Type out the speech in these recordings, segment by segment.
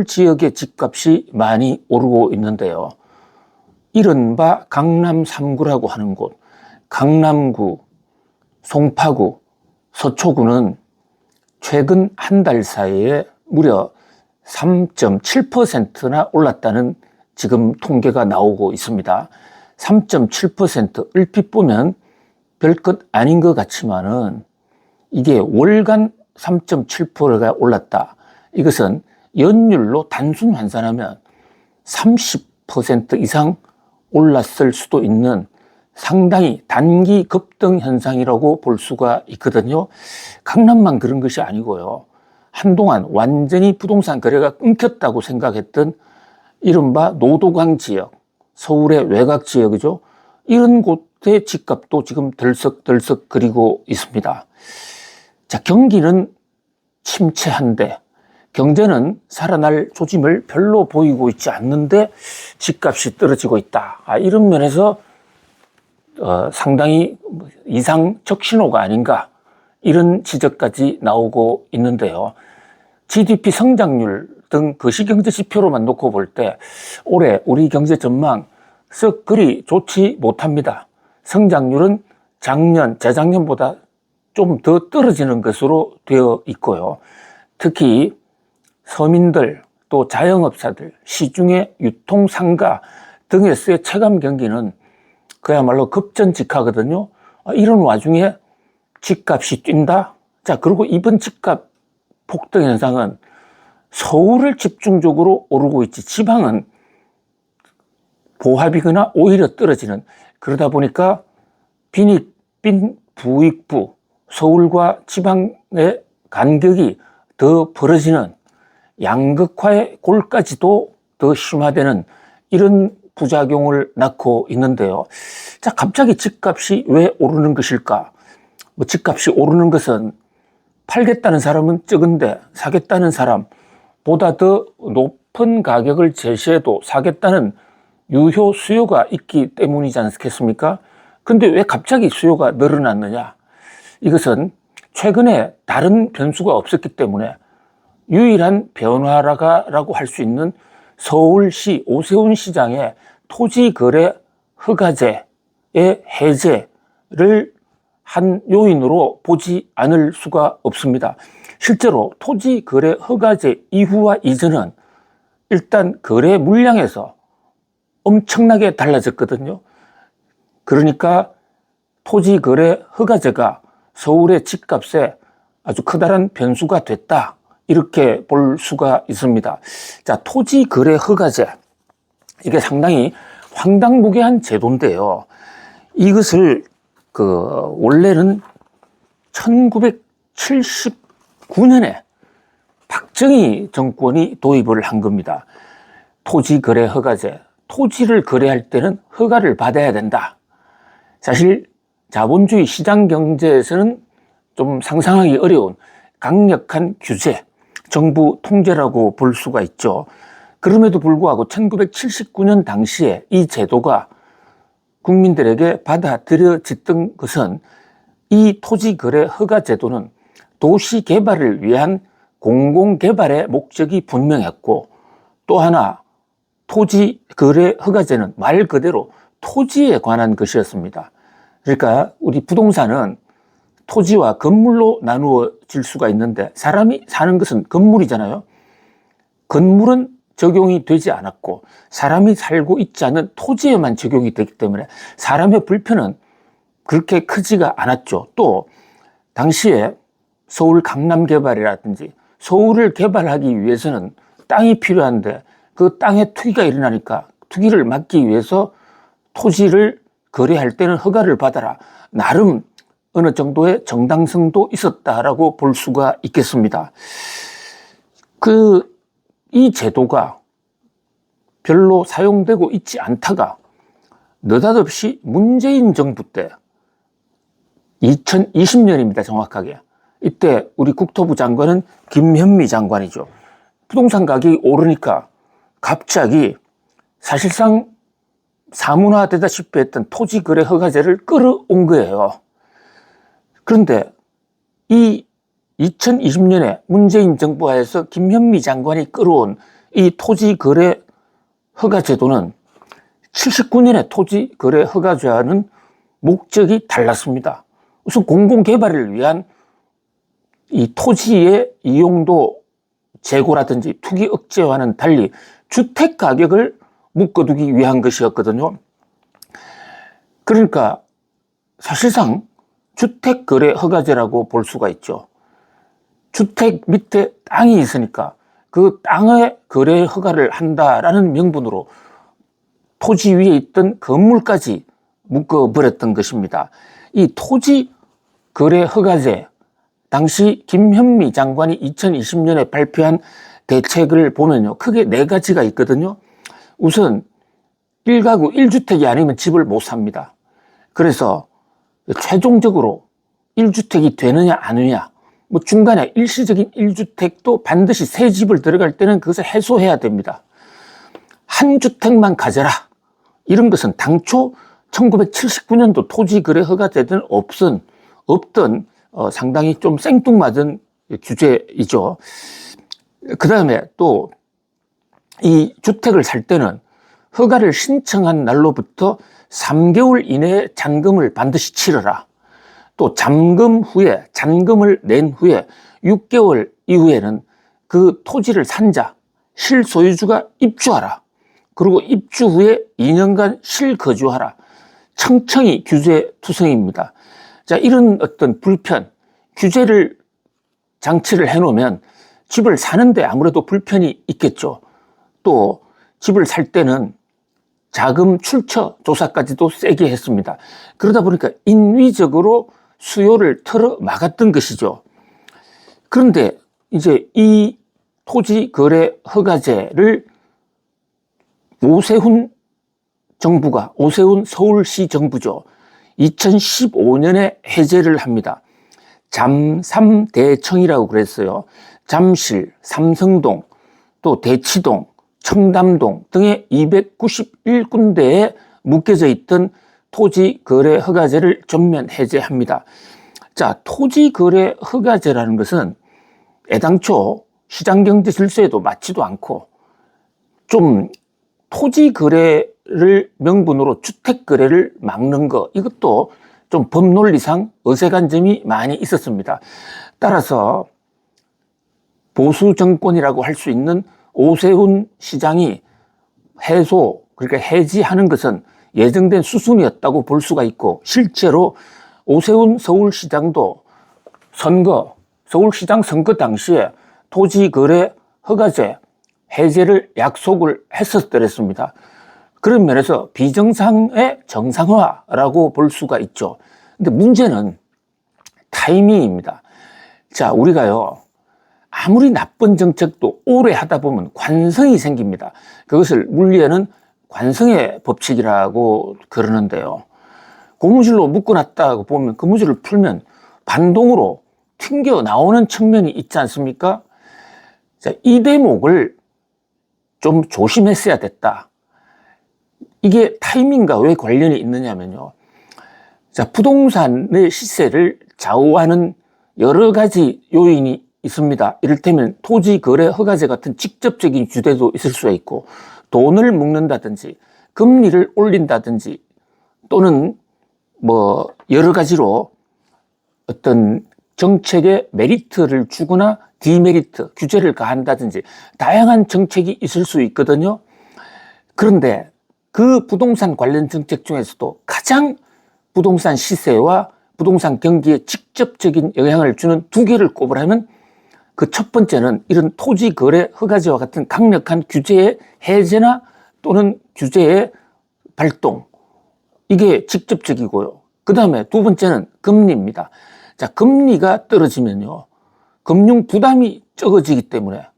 지역의 집값이 많이 오르고 있는데요. 이른바 강남 3구라고 하는 곳, 강남구, 송파구, 서초구는 최근 한 달 사이에 무려 3.7%나 올랐다는 지금 통계가 나오고 있습니다. 3.7% 얼핏 보면 별것 아닌 것 같지만은 이게 월간 3.7%가 올랐다. 이것은 연율로 단순 환산하면 30% 이상 올랐을 수도 있는 상당히 단기 급등 현상이라고 볼 수가 있거든요. 강남만 그런 것이 아니고요. 한동안 완전히 부동산 거래가 끊겼다고 생각했던 이른바 노도강 지역, 서울의 외곽 지역이죠. 이런 곳의 집값도 지금 덜썩덜썩거리고 있습니다. 자, 경기는 침체한데 경제는 살아날 조짐을 별로 보이고 있지 않는데 집값이 떨어지고 있다. 이런 면에서 상당히 이상적 신호가 아닌가 이런 지적까지 나오고 있는데요. GDP 성장률 등 거시경제 지표로만 놓고 볼 때 올해 우리 경제 전망 썩 그리 좋지 못합니다. 성장률은 작년, 재작년보다 좀 더 떨어지는 것으로 되어 있고요. 특히 서민들 또 자영업자들, 시중의 유통상가 등에서의 체감 경기는 그야말로 급전직하거든요. 이런 와중에 집값이 뛴다? 자, 그리고 이번 집값 폭등 현상은 서울을 집중적으로 오르고 있지 지방은 보합이거나 오히려 떨어지는, 그러다 보니까 빈 부익부, 서울과 지방의 간격이 더 벌어지는 양극화의 골까지도 더 심화되는 이런 부작용을 낳고 있는데요. 자, 갑자기 집값이 왜 오르는 것일까? 집값이 오르는 것은 팔겠다는 사람은 적은데 사겠다는 사람보다 더 높은 가격을 제시해도 사겠다는 유효 수요가 있기 때문이지 않겠습니까? 근데 왜 갑자기 수요가 늘어났느냐? 이것은 최근에 다른 변수가 없었기 때문에 유일한 변화라고 할 수 있는 서울시 오세훈 시장의 토지거래 허가제의 해제를 한 요인으로 보지 않을 수가 없습니다. 실제로 토지거래 허가제 이후와 이전은 일단 거래 물량에서 엄청나게 달라졌거든요. 그러니까 토지거래 허가제가 서울의 집값에 아주 커다란 변수가 됐다, 이렇게 볼 수가 있습니다. 자, 토지거래 허가제, 이게 상당히 황당무계한 제도인데요. 이것을 원래는 1979년에 박정희 정권이 도입을 한 겁니다. 토지거래 허가제. 토지를 거래할 때는 허가를 받아야 된다. 사실 자본주의 시장 경제에서는 좀 상상하기 어려운 강력한 규제, 정부 통제라고 볼 수가 있죠. 그럼에도 불구하고 1979년 당시에 이 제도가 국민들에게 받아들여졌던 것은 이 토지거래 허가 제도는 도시 개발을 위한 공공개발의 목적이 분명했고, 또 하나 토지거래 허가제는 말 그대로 토지에 관한 것이었습니다. 그러니까 우리 부동산은 토지와 건물로 나누어질 수가 있는데 사람이 사는 것은 건물이잖아요. 건물은 적용이 되지 않았고 사람이 살고 있지 않은 토지에만 적용이 되기 때문에 사람의 불편은 그렇게 크지가 않았죠. 또 당시에 서울 강남 개발이라든지 서울을 개발하기 위해서는 땅이 필요한데 그 땅에 투기가 일어나니까 투기를 막기 위해서 토지를 거래할 때는 허가를 받아라, 나름 어느 정도의 정당성도 있었다라고 볼 수가 있겠습니다. 이 제도가 별로 사용되고 있지 않다가 느닷없이 문재인 정부 때 2020년입니다. 정확하게. 이때 우리 국토부 장관은 김현미 장관이죠. 부동산 가격이 오르니까 갑자기 사실상 사문화되다시피 했던 토지거래 허가제를 끌어온 거예요. 그런데 이 2020년에 문재인 정부 하에서 김현미 장관이 끌어온 이 토지거래 허가제도는 79년의 토지거래허가제와는 목적이 달랐습니다. 우선 공공개발을 위한 이 토지의 이용도 제고라든지 투기 억제와는 달리 주택 가격을 묶어두기 위한 것이었거든요. 그러니까 사실상 주택거래허가제라고 볼 수가 있죠. 주택 밑에 땅이 있으니까 그 땅의 거래 허가를 한다라는 명분으로 토지 위에 있던 건물까지 묶어버렸던 것입니다. 이 토지 거래 허가제, 당시 김현미 장관이 2020년에 발표한 대책을 보면요, 크게 4가지가 있거든요. 우선 1가구 1주택이 아니면 집을 못 삽니다. 그래서 최종적으로 1주택이 되느냐 안 되느냐, 뭐 중간에 일시적인 1주택도 반드시 새 집을 들어갈 때는 그것을 해소해야 됩니다. 한 주택만 가져라, 이런 것은 당초 1979년도 토지거래허가제도는 없던 상당히 좀 생뚱맞은 규제이죠. 그 다음에 또 이 주택을 살 때는 허가를 신청한 날로부터 3개월 이내에 잔금을 반드시 치러라. 또 잔금을 낸 후에 6개월 이후에는 그 토지를 산 자, 실소유주가 입주하라. 그리고 입주 후에 2년간 실거주하라. 청청이 규제투성입니다. 자, 이런 어떤 불편, 규제를 장치를 해놓으면 집을 사는데 아무래도 불편이 있겠죠. 또 집을 살 때는 자금 출처 조사까지도 세게 했습니다. 그러다 보니까 인위적으로 수요를 틀어 막았던 것이죠. 그런데 이제 이 토지거래 허가제를 오세훈 서울시 정부죠, 2015년에 해제를 합니다. 잠3대청이라고 그랬어요. 잠실, 삼성동, 또 대치동, 청담동 등의 291군데에 묶여져 있던 토지거래 허가제를 전면 해제합니다. 자, 토지거래 허가제라는 것은 애당초 시장경제 질서에도 맞지도 않고 좀 토지거래를 명분으로 주택거래를 막는 거, 이것도 좀 법논리상 어색한 점이 많이 있었습니다. 따라서 보수 정권이라고 할 수 있는 오세훈 시장이 그러니까 해지하는 것은 예정된 수순이었다고 볼 수가 있고, 실제로 오세훈 서울시장도 서울시장 선거 당시에 토지거래 허가제 해제를 약속을 했었더랬습니다. 그런 면에서 비정상의 정상화라고 볼 수가 있죠. 근데 문제는 타이밍입니다. 자, 우리가요, 아무리 나쁜 정책도 오래 하다 보면 관성이 생깁니다. 그것을 물리에는 관성의 법칙이라고 그러는데요. 고무줄로 묶어놨다고 보면 고무줄을 풀면 반동으로 튕겨 나오는 측면이 있지 않습니까? 자, 이 대목을 좀 조심했어야 됐다. 이게 타이밍과 왜 관련이 있느냐면요. 자, 부동산의 시세를 좌우하는 여러 가지 요인이 있습니다. 이를테면 토지거래 허가제 같은 직접적인 규제도 있을 수가 있고, 돈을 묶는다든지 금리를 올린다든지, 또는 뭐 여러 가지로 어떤 정책에 메리트를 주거나 디메리트, 규제를 가한다든지 다양한 정책이 있을 수 있거든요. 그런데 그 부동산 관련 정책 중에서도 가장 부동산 시세와 부동산 경기에 직접적인 영향을 주는 2개를 꼽으라면 그 첫 번째는 이런 토지거래 허가제와 같은 강력한 규제의 해제나 또는 규제의 발동, 이게 직접적이고요. 그 다음에 2번째는 금리입니다. 자, 금리가 떨어지면요, 금융 부담이 적어지기 때문에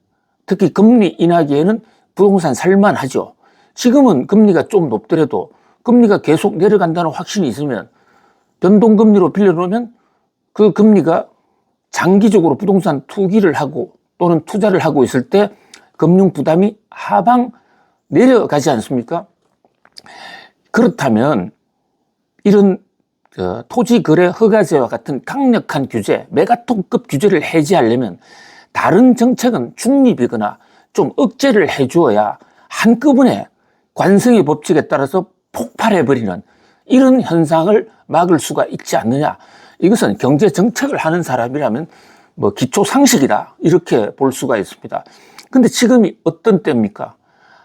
특히 금리 인하기에는 부동산 살만하죠. 지금은 금리가 좀 높더라도 금리가 계속 내려간다는 확신이 있으면 변동금리로 빌려놓으면 그 금리가 장기적으로 부동산 투기를 하고 또는 투자를 하고 있을 때 금융 부담이 하방 내려가지 않습니까? 그렇다면 이런 토지거래 허가제와 같은 강력한 규제, 메가톤급 규제를 해제하려면 다른 정책은 중립이거나 좀 억제를 해주어야 한꺼번에 관성의 법칙에 따라서 폭발해버리는 이런 현상을 막을 수가 있지 않느냐. 이것은 경제 정책을 하는 사람이라면 뭐 기초 상식이다 이렇게 볼 수가 있습니다. 근데 지금이 어떤 때입니까?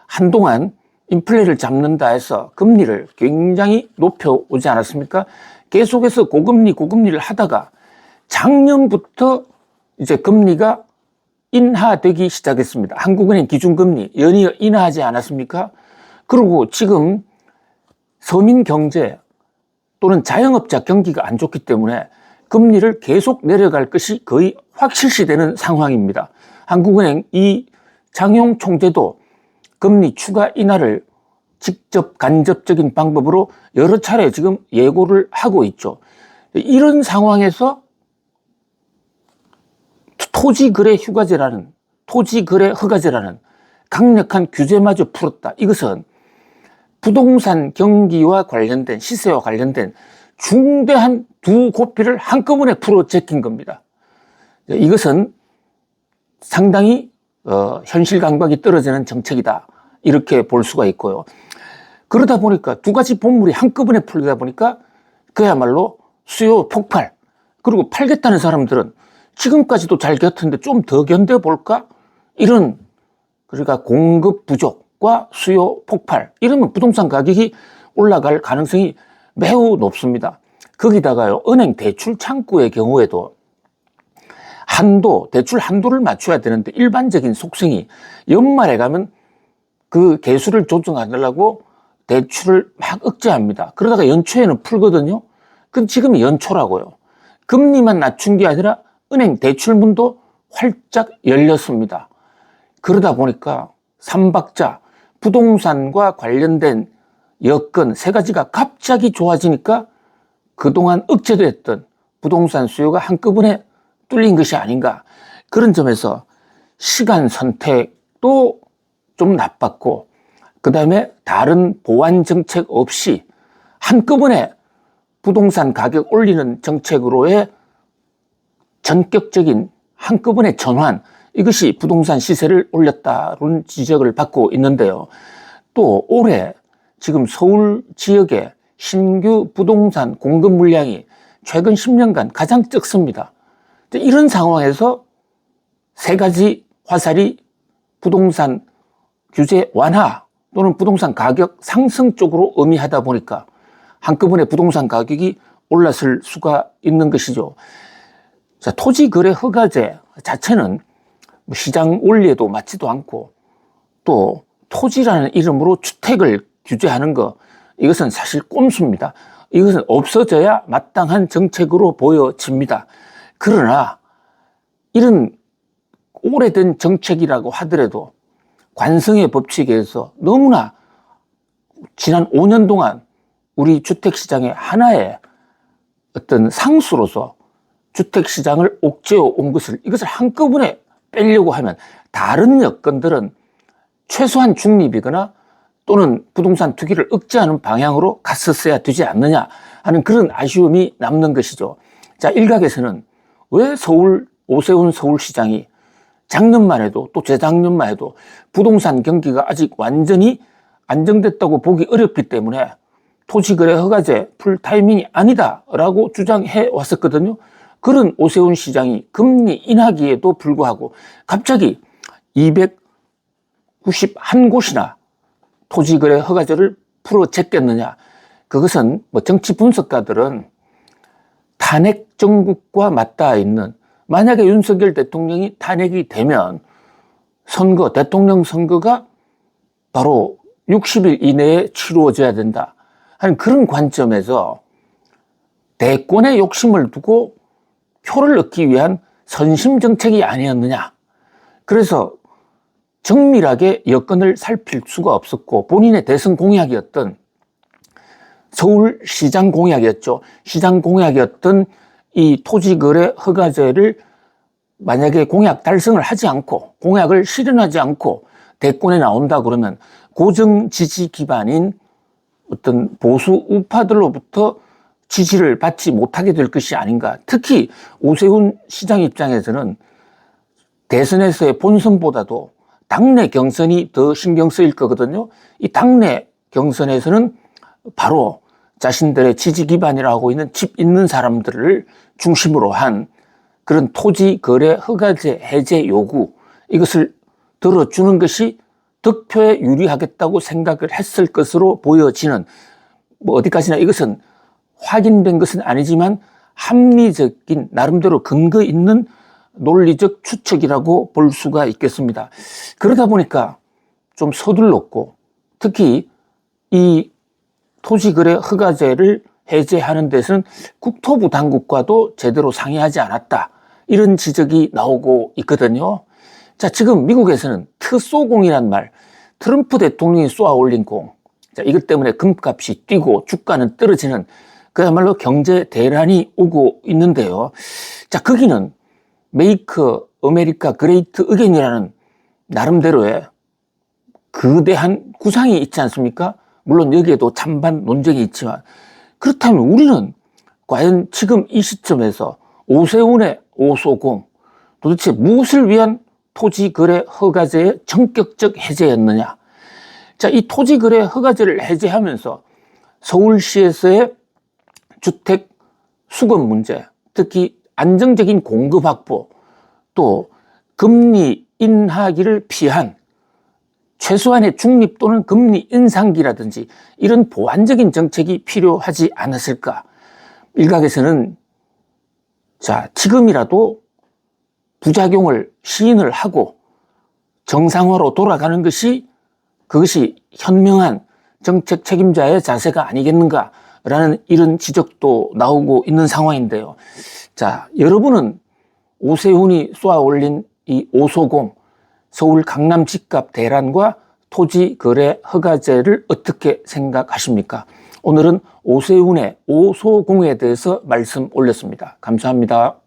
한동안 인플레를 잡는다 해서 금리를 굉장히 높여오지 않았습니까? 계속해서 고금리를 하다가 작년부터 이제 금리가 인하되기 시작했습니다. 한국은행 기준금리 연이어 인하하지 않았습니까? 그리고 지금 서민 경제 또는 자영업자 경기가 안 좋기 때문에 금리를 계속 내려갈 것이 거의 확실시되는 상황입니다. 한국은행 이 장용 총재도 금리 추가 인하를 직접 간접적인 방법으로 여러 차례 지금 예고를 하고 있죠. 이런 상황에서 토지거래 허가제라는 강력한 규제마저 풀었다. 이것은 부동산 경기와 관련된 시세와 관련된 중대한 두 고삐를 한꺼번에 풀어 제낀 겁니다. 이것은 상당히 현실 감각이 떨어지는 정책이다 이렇게 볼 수가 있고요. 그러다 보니까 두 가지 본물이 한꺼번에 풀리다 보니까 그야말로 수요 폭발, 그리고 팔겠다는 사람들은 지금까지도 잘 견뎠는데 좀 더 견뎌볼까? 이런, 그러니까 공급 부족과 수요 폭발, 이러면 부동산 가격이 올라갈 가능성이 매우 높습니다. 거기다가요, 은행 대출 창구의 경우에도 대출 한도를 맞춰야 되는데 일반적인 속성이 연말에 가면 그 개수를 조정하려고 대출을 막 억제합니다. 그러다가 연초에는 풀거든요. 근데 지금이 연초라고요. 금리만 낮춘 게 아니라 은행 대출문도 활짝 열렸습니다. 그러다 보니까 삼박자, 부동산과 관련된 여건 세 가지가 갑자기 좋아지니까 그동안 억제됐던 부동산 수요가 한꺼번에 뚫린 것이 아닌가. 그런 점에서 시간 선택도 좀 나빴고, 그 다음에 다른 보완 정책 없이 한꺼번에 부동산 가격 올리는 정책으로의 전격적인 한꺼번에 전환, 이것이 부동산 시세를 올렸다는 지적을 받고 있는데요. 또 올해 지금 서울 지역의 신규 부동산 공급 물량이 최근 10년간 가장 적습니다. 이런 상황에서 세 가지 화살이 부동산 규제 완화 또는 부동산 가격 상승 쪽으로 의미하다 보니까 한꺼번에 부동산 가격이 올랐을 수가 있는 것이죠. 자, 토지거래 허가제 자체는 시장 원리에도 맞지도 않고, 또 토지라는 이름으로 주택을 규제하는 거, 이것은 사실 꼼수입니다. 이것은 없어져야 마땅한 정책으로 보여집니다. 그러나 이런 오래된 정책이라고 하더라도 관성의 법칙에서 너무나 지난 5년 동안 우리 주택시장의 하나의 어떤 상수로서 주택시장을 옥죄어 온 이것을 한꺼번에 빼려고 하면 다른 여건들은 최소한 중립이거나 또는 부동산 투기를 억제하는 방향으로 갔었어야 되지 않느냐 하는 그런 아쉬움이 남는 것이죠. 자, 일각에서는 왜 오세훈 서울시장이 작년만 해도 또 재작년만 해도 부동산 경기가 아직 완전히 안정됐다고 보기 어렵기 때문에 토지거래 허가제 풀 타이밍이 아니다라고 주장해 왔었거든요. 그런 오세훈 시장이 금리 인하기에도 불구하고 갑자기 291곳이나 토지거래 허가제를 풀어 제꼈느냐. 그것은 뭐 정치 분석가들은 탄핵 정국과 맞닿아 있는, 만약에 윤석열 대통령이 탄핵이 되면 대통령 선거가 바로 60일 이내에 치루어져야 된다 하는 그런 관점에서 대권의 욕심을 두고 표를 얻기 위한 선심 정책이 아니었느냐. 그래서 정밀하게 여건을 살필 수가 없었고, 본인의 대선 공약이었던 서울시장 공약이었죠. 시장 공약이었던 이 토지거래 허가제를 만약에 공약 달성을 하지 않고, 공약을 실현하지 않고 대권에 나온다 그러면 고정 지지 기반인 어떤 보수 우파들로부터 지지를 받지 못하게 될 것이 아닌가. 특히 오세훈 시장 입장에서는 대선에서의 본선보다도 당내 경선이 더 신경 쓰일 거거든요. 이 당내 경선에서는 바로 자신들의 지지 기반이라고 하고 있는 집 있는 사람들을 중심으로 한 그런 토지 거래 허가제 해제 요구, 이것을 들어주는 것이 득표에 유리하겠다고 생각을 했을 것으로 보여지는, 뭐 어디까지나 이것은 확인된 것은 아니지만 합리적인, 나름대로 근거 있는 논리적 추측이라고 볼 수가 있겠습니다. 그러다 보니까 좀 서둘렀고, 특히 이 토지거래 허가제를 해제하는 데서는 국토부 당국과도 제대로 상의하지 않았다, 이런 지적이 나오고 있거든요. 자, 지금 미국에서는 트쏘공이란 말, 트럼프 대통령이 쏘아 올린 공, 자, 이것 때문에 금값이 뛰고 주가는 떨어지는 그야말로 경제 대란이 오고 있는데요. 자, 거기는 메이크 아메리카 그레이트 어게인이라는 나름대로의 거대한 구상이 있지 않습니까? 물론 여기에도 찬반 논쟁이 있지만, 그렇다면 우리는 과연 지금 이 시점에서 오세훈의 오소공, 도대체 무엇을 위한 토지거래 허가제의 전격적 해제였느냐? 자, 이 토지거래 허가제를 해제하면서 서울시에서의 주택 수급 문제, 특히 안정적인 공급 확보, 또 금리 인하기를 피한 최소한의 중립 또는 금리 인상기라든지 이런 보완적인 정책이 필요하지 않았을까? 일각에서는 자, 지금이라도 부작용을 시인을 하고 정상화로 돌아가는 것이, 그것이 현명한 정책 책임자의 자세가 아니겠는가라는 이런 지적도 나오고 있는 상황인데요. 자, 여러분은 오세훈이 쏘아 올린 이 오소공, 서울 강남 집값 대란과 토지 거래 허가제를 어떻게 생각하십니까? 오늘은 오세훈의 오소공에 대해서 말씀 올렸습니다. 감사합니다.